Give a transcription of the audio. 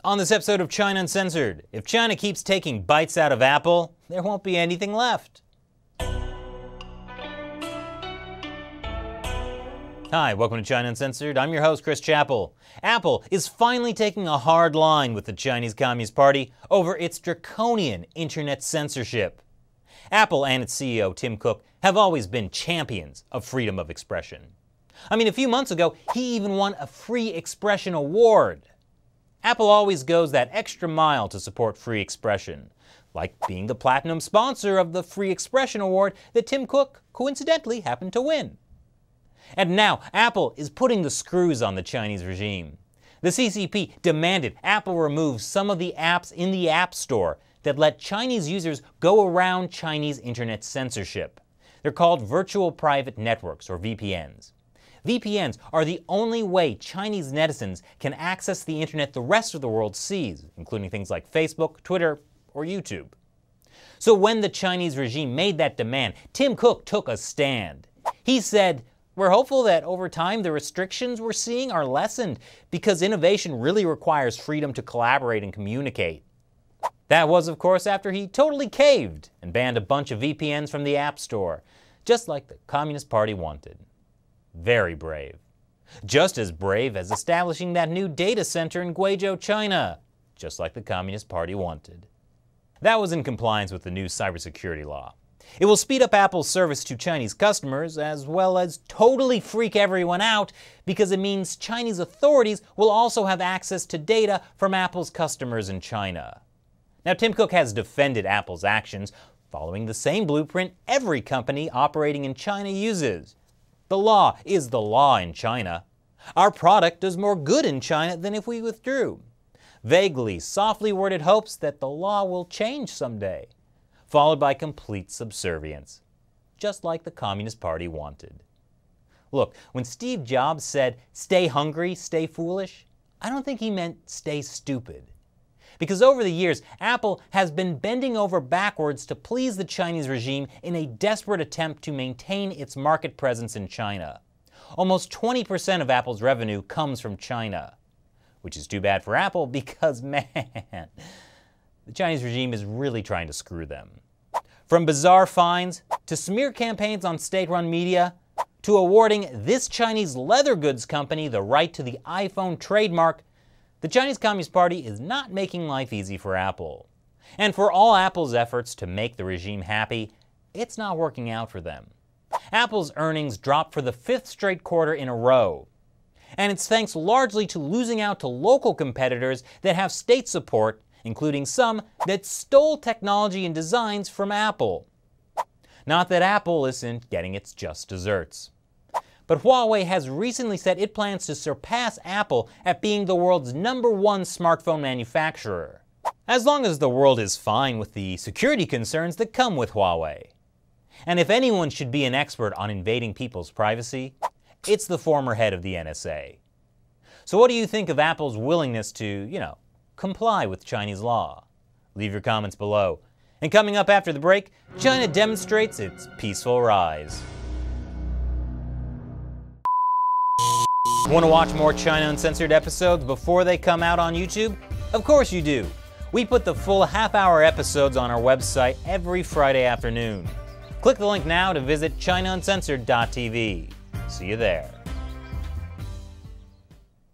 On this episode of China Uncensored, if China keeps taking bites out of Apple, there won't be anything left. Hi, welcome to China Uncensored. I'm your host, Chris Chappell. Apple is finally taking a hard line with the Chinese Communist Party over its draconian internet censorship. Apple and its CEO, Tim Cook, have always been champions of freedom of expression. I mean, a few months ago, he even won a Free Expression Award. Apple always goes that extra mile to support free expression, like being the platinum sponsor of the Free Expression Award that Tim Cook coincidentally happened to win. And now, Apple is putting the screws on the Chinese regime. The CCP demanded Apple remove some of the apps in the App Store that let Chinese users go around Chinese internet censorship. They're called virtual private networks, or VPNs. VPNs are the only way Chinese netizens can access the internet the rest of the world sees, including things like Facebook, Twitter, or YouTube. So when the Chinese regime made that demand, Tim Cook took a stand. He said, "We're hopeful that over time the restrictions we're seeing are lessened because innovation really requires freedom to collaborate and communicate." That was, of course, after he totally caved and banned a bunch of VPNs from the App Store, just like the Communist Party wanted. Very brave. Just as brave as establishing that new data center in Guizhou, China, just like the Communist Party wanted. That was in compliance with the new cybersecurity law. It will speed up Apple's service to Chinese customers, as well as totally freak everyone out, because it means Chinese authorities will also have access to data from Apple's customers in China. Now, Tim Cook has defended Apple's actions, following the same blueprint every company operating in China uses. The law is the law in China. Our product does more good in China than if we withdrew. Vaguely, softly worded hopes that the law will change someday, followed by complete subservience, just like the Communist Party wanted. Look, when Steve Jobs said, "Stay hungry, stay foolish," I don't think he meant stay stupid. Because over the years, Apple has been bending over backwards to please the Chinese regime in a desperate attempt to maintain its market presence in China. Almost 20% of Apple's revenue comes from China, which is too bad for Apple because, man, the Chinese regime is really trying to screw them. From bizarre fines, to smear campaigns on state-run media, to awarding this Chinese leather goods company the right to the iPhone trademark, the Chinese Communist Party is not making life easy for Apple. And for all Apple's efforts to make the regime happy, it's not working out for them. Apple's earnings dropped for the 5th straight quarter in a row. And it's thanks largely to losing out to local competitors that have state support, including some that stole technology and designs from Apple. Not that Apple isn't getting its just desserts. But Huawei has recently said it plans to surpass Apple at being the world's #1 smartphone manufacturer, as long as the world is fine with the security concerns that come with Huawei. And if anyone should be an expert on invading people's privacy, it's the former head of the NSA. So what do you think of Apple's willingness to, comply with Chinese law? Leave your comments below. And coming up after the break, China demonstrates its peaceful rise. Want to watch more China Uncensored episodes before they come out on YouTube? Of course you do. We put the full half-hour episodes on our website every Friday afternoon. Click the link now to visit ChinaUncensored.tv. See you there.